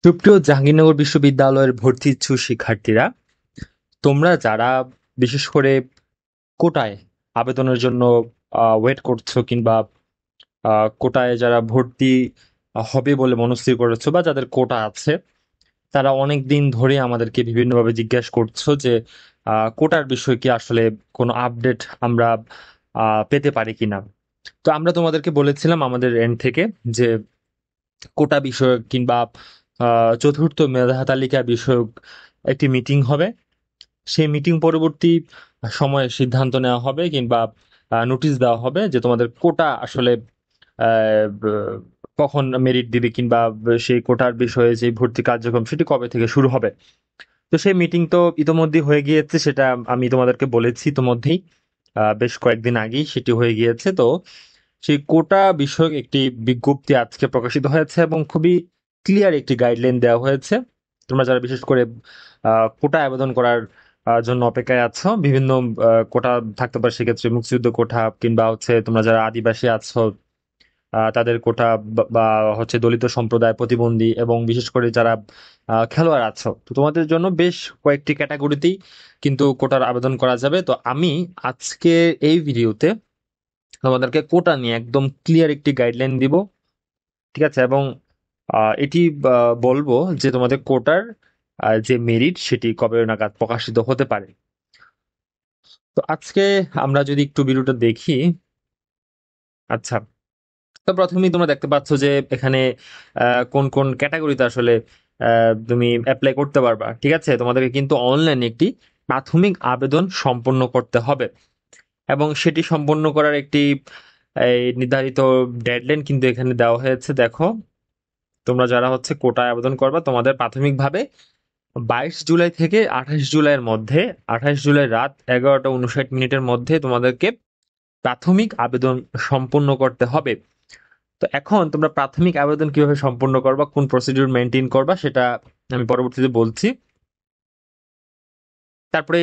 সুপ্রিয় জাহাঙ্গীরনগর বিশ্ববিদ্যালয়ের ভর্তি ইচ্ছুক শিক্ষার্থীরা, তোমরা যারা বিশেষ করে কোটায় আবেদনের জন্য ওয়েট করছো কিংবা কোটায় যারা ভর্তি হবে বলে মনস্থির করেছো বা যাদের কোটা আছে, তারা অনেক দিন ধরে আমাদেরকে বিভিন্নভাবে জিজ্ঞাসা করছো যে কোটার বিষয়ে কি আসলে কোনো আপডেট আমরা পেতে পারি কিনা। তো আমরা তোমাদেরকে বলেছিলাম আমাদের এন্ড থেকে যে কোটা বিষয়ক কিংবা চতুর্থ মেধা তালিকা বিষয়ক একটি মিটিং হবে। সেই মিটিং পরবর্তী সময়ে সিদ্ধান্ত নেওয়া হবে কিংবা নোটিশ দেওয়া হবে যে তোমাদের কোটা আসলে কখন মেরিট দিবে কিংবা সেই কোটার বিষয়ে যে ভর্তি কার্যক্রম সেটি কবে থেকে শুরু হবে। তো সেই মিটিং তো ইতোমধ্যেই হয়ে গিয়েছে, সেটা আমি তোমাদেরকে বলেছি ইতোমধ্যেই, বেশ কয়েকদিন আগেই সেটি হয়ে গিয়েছে। তো সেই কোটা বিষয়ক একটি বিজ্ঞপ্তি আজকে প্রকাশিত হয়েছে এবং খুবই ক্লিয়ার একটি গাইডলাইন দেওয়া হয়েছে। তোমরা যারা বিশেষ করে কোটা আবেদন করার জন্য অপেক্ষায় আছো, বিভিন্ন কোটা থাকতে পারে, সেক্ষেত্রে মুক্তিযুদ্ধ কোটা কিংবা হচ্ছে তোমরা যারা আদিবাসী আছো তাদের কোটা বা হচ্ছে দলিত সম্প্রদায়, প্রতিবন্ধী এবং বিশেষ করে যারা খেলোয়াড় আছো, তো তোমাদের জন্য বেশ কয়েকটি ক্যাটাগরিতেই কিন্তু কোটার আবেদন করা যাবে। তো আমি আজকে এই ভিডিওতে তোমাদেরকে কোটা নিয়ে একদম ক্লিয়ার একটি গাইডলাইন দিব, ঠিক আছে? এবং এটি বলবো যে তোমাদের কোটার যে মেরিট সেটি কবে নাগাদ প্রকাশিত হতে পারে। তো আজকে আমরা যদি একটু ভিডিওটা দেখি। আচ্ছা, তো প্রথমেই তোমরা দেখতে পাচ্ছ যে এখানে কোন কোন ক্যাটাগরিতে আসলে তুমি অ্যাপ্লাই করতে পারবা, ঠিক আছে? তোমাদেরকে কিন্তু অনলাইনে একটি প্রাথমিক আবেদন সম্পন্ন করতে হবে এবং সেটি সম্পন্ন করার একটি এই নির্ধারিত ডেডলাইন কিন্তু এখানে দেওয়া হয়েছে। দেখো, তোমরা যারা হচ্ছে কোটায় আবেদন করবা, তোমাদের প্রাথমিকভাবে 22 জুলাই থেকে 28 জুলাইয়ের মধ্যে, 28 জুলাই রাত 11টা 59 মিনিটের মধ্যে তোমাদেরকে প্রাথমিক আবেদন সম্পন্ন করতে হবে। তো এখন তোমরা প্রাথমিক আবেদন কিভাবে সম্পন্ন করবা, কোন প্রসিডিউর মেনটেন করবা, সেটা আমি পরবর্তীতে বলছি। তারপরে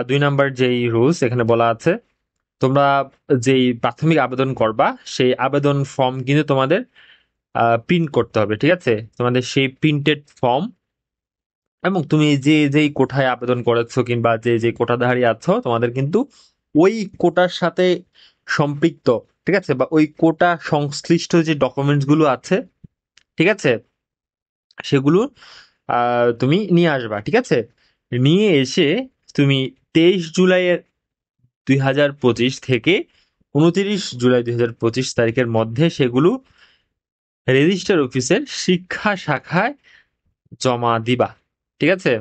2 নাম্বার যেই রুলস এখানে বলা আছে, তোমরা যেই প্রাথমিক আবেদন করবা সেই আবেদন ফর্ম কিন্তু তোমাদের প্রিন্ট করতে হবে, ঠিক আছে? তোমাদের সেই প্রিন্টেড ফর্ম এবং তুমি যে যেই কোটায় আবেদন করেছো কিংবা যে যে কোটাধারী আছো, তোমাদের কিন্তু ওই কোটার সাথে সম্পৃক্ত, ঠিক আছে, বা ওই কোটা সংশ্লিষ্ট যে ডকুমেন্টস গুলো আছে, ঠিক আছে, সেগুলো তুমি নিয়ে আসবা, ঠিক আছে? নিয়ে এসে তুমি 23 জুলাই 2025 থেকে 29 জুলাই 2025 তারিখের মধ্যে সেগুলো রেজিস্টার অফিসের শিক্ষা শাখায় জমা দিবা, ঠিক আছে?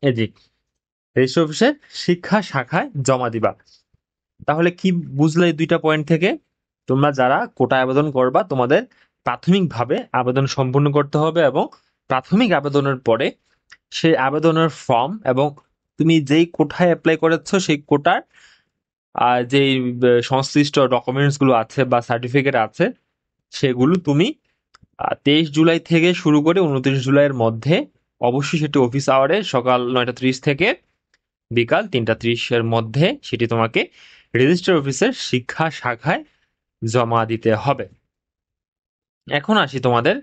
এই জি, রেজিস্টার অফিসের শিক্ষা শাখায় জমা দিবা। তাহলে কি বুঝলে এই 2টা পয়েন্ট থেকে? তোমরা যারা কোটা আবেদন করবা, তোমাদের প্রাথমিকভাবে আবেদন সম্পূর্ণ করতে হবে এবং প্রাথমিক আবেদনের পরে সেই আবেদনের ফর্ম এবং তুমি যেই কোটায় অ্যাপ্লাই করেছো সেই কোটার যেই সংশ্লিষ্ট ডকুমেন্টস গুলো আছে বা সার্টিফিকেট আছে, সেগুলো তুমি 23 জুলাই থেকে শুরু করে 29 জুলাইয়ের মধ্যে, অবশ্যই সেটি অফিস আওয়ারে সকাল 9টা 30 থেকে বিকাল 3টা 30-এর মধ্যে সেটি তোমাকে রেজিস্টার অফিসের শিক্ষা শাখায় জমা দিতে হবে। এখন আসি তোমাদের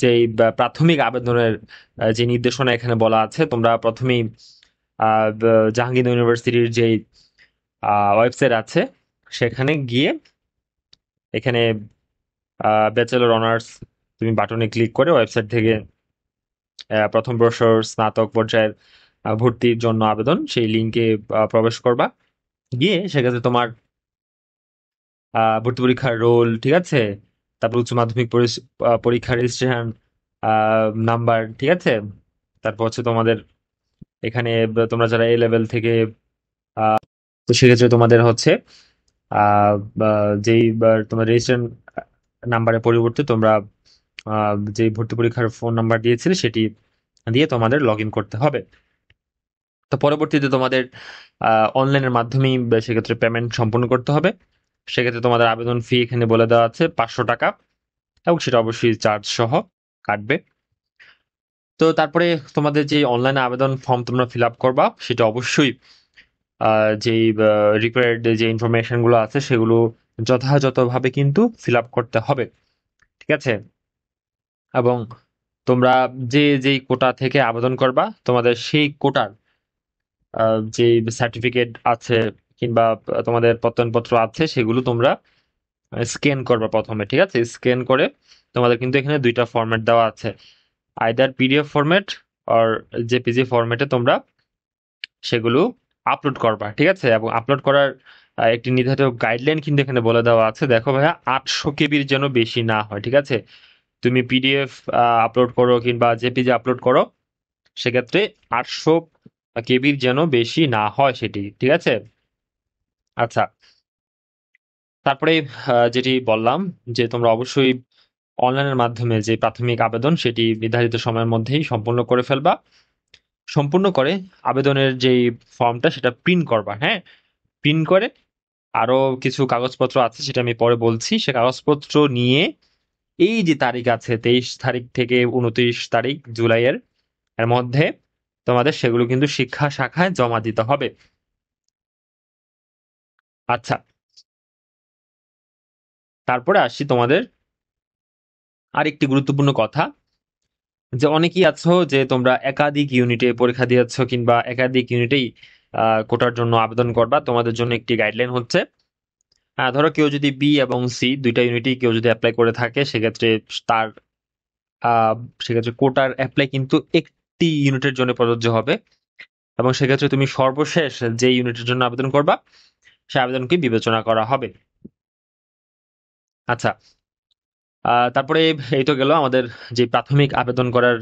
যেই প্রাথমিক আবেদনের যে নির্দেশনা এখানে বলা আছে। তোমরা প্রথমেই জাহাঙ্গীরনগর ইউনিভার্সিটির যেই ওয়েবসাইট আছে সেখানে গিয়ে এখানে ব্যাচেলর অনার্স তুমি বাটনে ক্লিক করে ওয়েবসাইট থেকে প্রথম বর্ষর স্নাতক পর্যায়ের ভর্তির জন্য আবেদন সেই লিঙ্কে প্রবেশ করবা। গিয়ে সেক্ষেত্রে তোমার ভর্তি পরীক্ষার রোল, ঠিক আছে, তারপর উচ্চ মাধ্যমিক পরীক্ষার রেজিস্ট্রেশন নাম্বার, ঠিক আছে, তারপর হচ্ছে তোমাদের এখানে তোমরা যারা এ লেভেল থেকে তো সেক্ষেত্রে তোমাদের হচ্ছে যেই তোমার রেজিস্ট্রেশন নাম্বারের পরিবর্তে তোমরা যে ভর্তি পরীক্ষার ফোন নাম্বার দিয়েছিলে সেটি দিয়ে তোমাদের লগ ইন করতে হবে। তো পরবর্তীতে তোমাদের অনলাইনের মাধ্যমেই সেক্ষেত্রে পেমেন্ট সম্পন্ন করতে হবে। সেক্ষেত্রে তোমাদের আবেদন ফি এখানে বলে দেওয়া আছে 500 টাকা এবং সেটা অবশ্যই চার্জ সহ কাটবে। তো তারপরে তোমাদের যে অনলাইনে আবেদন ফর্ম তোমরা ফিল আপ করবা, সেটা অবশ্যই যেই রিকোয়ার্ড যে ইনফরমেশন গুলো আছে সেগুলো যথাযথভাবে কিন্তু ফিল আপ করতে হবে, ঠিক আছে? এবং তোমরা যেই কোটা থেকে আবেদন করবা তোমাদের সেই কোটার যে সার্টিফিকেট আছে কিংবা তোমাদের প্রত্যয়নপত্র আছে সেগুলো তোমরা স্ক্যান করবা প্রথমে, ঠিক আছে? স্ক্যান করে তোমাদের কিন্তু এখানে দুইটা ফরম্যাট দেওয়া আছে, আইদার পিডিএফ ফরম্যাট আর জেপিজি ফরম্যাটে তোমরা সেগুলো আপলোড করবা, ঠিক আছে? এবং আপলোড করার একটি নির্ধারিত গাইডলাইন কিন্তু এখানে বলে দেওয়া আছে। দেখো ভাইয়া, 800 কেবির যেন বেশি না হয়, ঠিক আছে? তুমি পিডিএফ আপলোড করো কিংবা জেপিজি আপলোড করো, সেক্ষেত্রে 800 কেবির যেন বেশি না হয় সেটি, ঠিক আছে? আচ্ছা, তারপরে যেটি বললাম যে তোমরা অবশ্যই অনলাইনের মাধ্যমে যে প্রাথমিক আবেদন সেটি নির্ধারিত সময়ের মধ্যেই সম্পূর্ণ করে ফেলবা। সম্পূর্ণ করে আবেদনের যেই ফর্মটা সেটা প্রিন্ট করবা, হ্যাঁ? প্রিন্ট করে আরো কিছু কাগজপত্র আছে সেটা আমি পরে বলছি, সে কাগজপত্র নিয়ে এই যে তারিখ আছে 23 তারিখ থেকে 29 তারিখ জুলাইয়ের এর মধ্যে তোমাদের সেগুলো কিন্তু শিক্ষা শাখায় জমা দিতে হবে। আচ্ছা, তারপরে আসছি তোমাদের আরেকটি গুরুত্বপূর্ণ কথা, যে অনেকেই আছো যে তোমরা একাধিক ইউনিটে পরীক্ষা দিয়েছো কিংবা একাধিক ইউনিটেই কোটার জন্য আবেদন করবা। তোমাদের জন্য একটি গাইডলাইন হচ্ছে, ধরো কেউ যদি বি এবং সি দুইটা ইউনিটেই কেউ যদি অ্যাপ্লাই করে থাকে সেক্ষেত্রে তার আহ, সেক্ষেত্রে কোটার অ্যাপ্লাই কিন্তু একটি ইউনিটের জন্য প্রযোজ্য হবে, এবং সেক্ষেত্রে তুমি সর্বশেষ যে ইউনিটের জন্য আবেদন করবা সে আবেদনকে বিবেচনা করা হবে। আচ্ছা, তারপরে এই তো গেল আমাদের যে প্রাথমিক আবেদন করার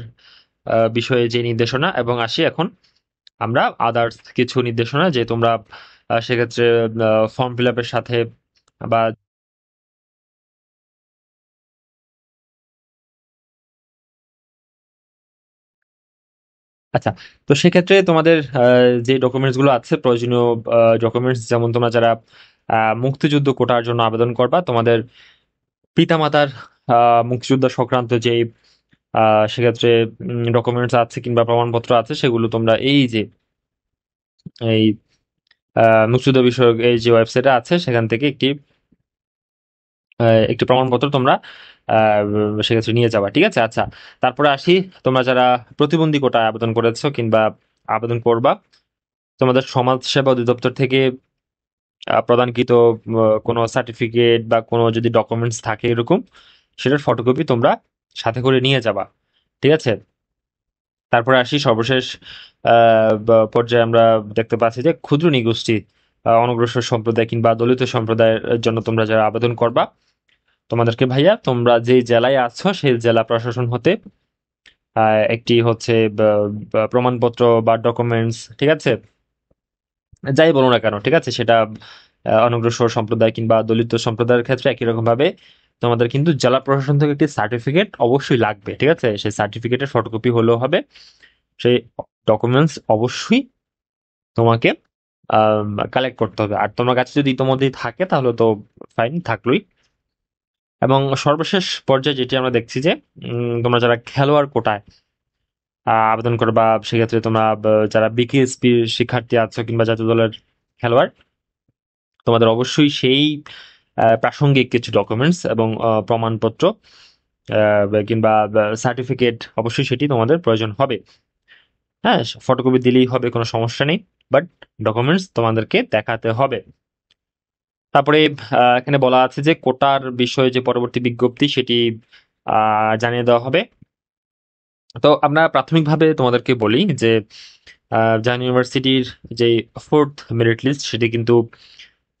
বিষয়ে যে নির্দেশনা, এবং আসি এখন আমরা আদার্স কিছু নির্দেশনা যে তোমরা সেক্ষেত্রে ফর্ম ফিল আপের সাথে বা আচ্ছা, তো সেক্ষেত্রে তোমাদের যে ডকুমেন্টস গুলো আছে প্রয়োজনীয় ডকুমেন্টস, যেমন তোমরা যারা মুক্তিযুদ্ধ কোটার জন্য আবেদন করবা তোমাদের পিতামাতার মুক্তিযুদ্ধ সংক্রান্ত যে সেক্ষেত্রে ডকুমেন্টস আছে কিংবা প্রমাণপত্র আছে সেগুলো তোমরা এই যে এই মুক্তিযুদ্ধ বিষয়ক এই যে ওয়েবসাইটে আছে সেখান থেকে একটি প্রমাণপত্র তোমরা আহ, সেক্ষেত্রে নিয়ে যাবা, ঠিক আছে? আচ্ছা, তারপরে আসি তোমরা যারা প্রতিবন্ধী কোটায় আবেদন করেছো কিংবা আবেদন করবা, তোমাদের সমাজ সেবা অধিদপ্তর থেকে প্রদানকৃত কোনো সার্টিফিকেট বা কোনো যদি ডকুমেন্টস থাকে এরকম, সেটার ফটোকপি তোমরা সাথে করে নিয়ে যাবা, ঠিক আছে? তারপরে আসি সর্বশেষ পর্যায়ে আমরা দেখতে পাচ্ছি যে ক্ষুদ্র নিগোষ্ঠী, অনগ্রসর সম্প্রদায় কিংবা দলিত সম্প্রদায়ের জন্য তোমরা যারা আবেদন করবা তোমাদেরকে ভাইয়া তোমরা যে জেলায় আছো সেই জেলা প্রশাসন হতে একটি হচ্ছে প্রমাণপত্র বা ডকুমেন্টস, ঠিক আছে, যাই বলো না কেন, ঠিক আছে, সেটা অনগ্রসর সম্প্রদায় কিংবা দলিত সম্প্রদায়ের ক্ষেত্রে একই রকম ভাবে তোমাদের কিন্তু জেলা প্রশাসন থেকে একটি সার্টিফিকেট অবশ্যই লাগবে, ঠিক আছে? সেই সার্টিফিকেটের ফটোকপি হলেও হবে, সেই ডকুমেন্টস অবশ্যই তোমাকে কালেক্ট করতে হবে। আর তোমার কাছে যদি ইতোমধ্যেই থাকে তাহলে তো ফাইন, থাকলোই। এবং সর্বশেষ পর্যায়ে যেটি আমরা দেখছি যে তোমরা যারা খেলোয়াড় কোটায় আবেদন করো বা সেক্ষেত্রে তোমরা যারা বিকেএসপি শিক্ষার্থী আছো কিংবা জাতীয় দলের খেলোয়াড়, তোমাদের অবশ্যই সেই প্রাসঙ্গিক কিছু ডকুমেন্টস এবং প্রমাণপত্র কিংবা সার্টিফিকেট অবশ্যই সেটি তোমাদের প্রয়োজন হবে। হ্যাঁ, ফটোকপি দিলেই হবে, কোনো সমস্যা নেই, বাট ডকুমেন্টস তোমাদেরকে দেখাতে হবে। তারপরে এখানে বলা আছে যে কোটার বিষয়ে যে পরবর্তী বিজ্ঞপ্তি সেটি জানিয়ে দেওয়া হবে। তো আমরা প্রাথমিকভাবে তোমাদেরকে বলি যে জাহান ইউনিভার্সিটির যে 4th মেরিট লিস্ট সেটি কিন্তু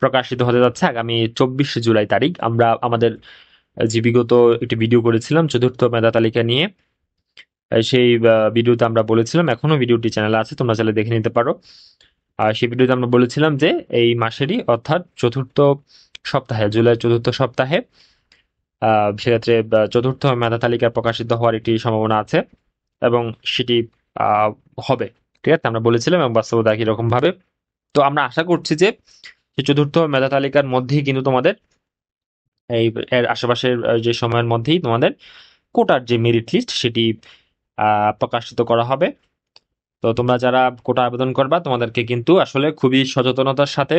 প্রকাশিত হতে যাচ্ছে আগামী 24 জুলাই তারিখ। আমরা আমাদের যে বিগত একটি ভিডিও করেছিলাম চতুর্থ মেধা তালিকা নিয়ে, সেই ভিডিওতে আমরা বলেছিলাম, এখনো ভিডিওটি চ্যানেলে আছে, তোমরা চাইলে দেখে নিতে পারো। আর সেই ভিডিওতে আমরা বলেছিলাম যে এই মাসেরই অর্থাৎ চতুর্থ সপ্তাহে, জুলাই চতুর্থ সপ্তাহে সেক্ষেত্রে চতুর্থ মেধা তালিকা প্রকাশিত হওয়ার একটি সম্ভাবনা আছে, এবং সেটি আহ, হবে, ঠিক আছে? আমরা বলেছিলাম এবং বাস্তবতা একই রকম ভাবে। তো আমরা আশা করছি যে সেই চতুর্থ মেধা তালিকার মধ্যেই কিন্তু তোমাদের এই এর আশেপাশের যে সময়ের মধ্যেই তোমাদের কোটার যে মেরিট লিস্ট সেটি প্রকাশিত করা হবে। তো তোমরা যারা কোটা আবেদন করবা তোমাদেরকে কিন্তু আসলে খুবই সচেতনতার সাথে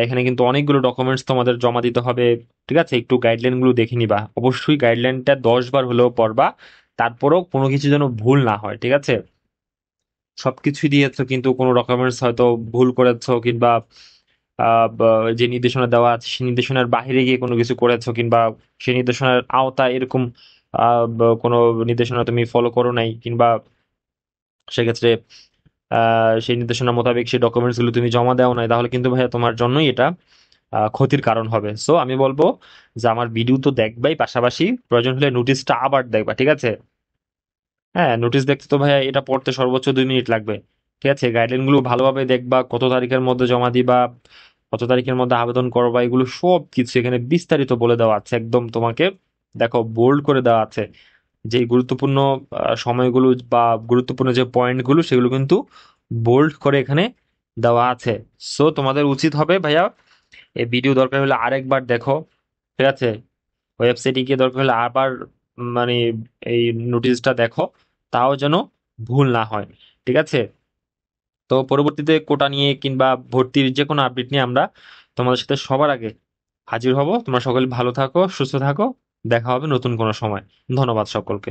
এখানে কিন্তু অনেকগুলো ডকুমেন্টস তোমাদের জমা দিতে হবে। ঠিক আছে, একটু গাইডলাইন গুলো দেখে নিবা, অবশ্যই গাইডলাইনটা 10 বার হলেও পড়বা, তারপরেও কোনো কিছু যেন ভুল না হয়। ঠিক আছে, সবকিছুই দিয়েছো কিন্তু কোনো ডকুমেন্টস হয়তো ভুল করেছো, কিংবা যে নির্দেশনা দেওয়া আছে সেই নির্দেশনার বাইরে গিয়ে কোনো কিছু করেছো, কিংবা সেই নির্দেশনার আওতা এরকম কোনো নির্দেশনা তুমি ফলো করো নাই, কিংবা সেক্ষেত্রে সেই নির্দেশনা মোতাবেক সেই ডকুমেন্টস গুলো তুমি জমা দেওয়া নাই, তাহলে কিন্তু ভাইয়া তোমার জন্যই এটা ক্ষতির কারণ হবে। সো আমি বলবো যে আমার ভিডিও তো দেখবাই, পাশাপাশি প্রয়োজন হলে নোটিশটা আবার দেখবা। ঠিক আছে, হ্যাঁ, নোটিশ দেখতে তো ভাইয়া এটা পড়তে সর্বোচ্চ 2 মিনিট লাগবে। ঠিক আছে, গাইডলাইন গুলো ভালোভাবে দেখবা, কত তারিখের মধ্যে জমা দিবা, কত তারিখের মধ্যে আবেদন করবা, এগুলো সব কিছু এখানে বিস্তারিত বলে দেওয়া আছে একদম তোমাকে। দেখো, বোল্ড করে দেওয়া আছে যে গুরুত্বপূর্ণ সময়গুলো বা গুরুত্বপূর্ণ যে পয়েন্টগুলো, সেগুলো কিন্তু বোল্ড করে এখানে দেওয়া আছে। সো তোমাদের উচিত হবে ভাইয়া, এই ভিডিও দরকার হলে আরেকবার দেখো। ঠিক আছে, ওয়েবসাইটে গিয়ে দরকার হলে আবার মানে এই নোটিশটা দেখো, তাও যেন ভুল না হয়। ঠিক আছে, তো পরবর্তীতে কোটা নিয়ে কিংবা ভর্তির যে কোনো আপডেট নিয়ে আমরা তোমাদের সাথে সবার আগে হাজির হব। তোমরা সকলে ভালো থাকো, সুস্থ থাকো, দেখা হবে নতুন কোনো সময়। ধন্যবাদ সকলকে।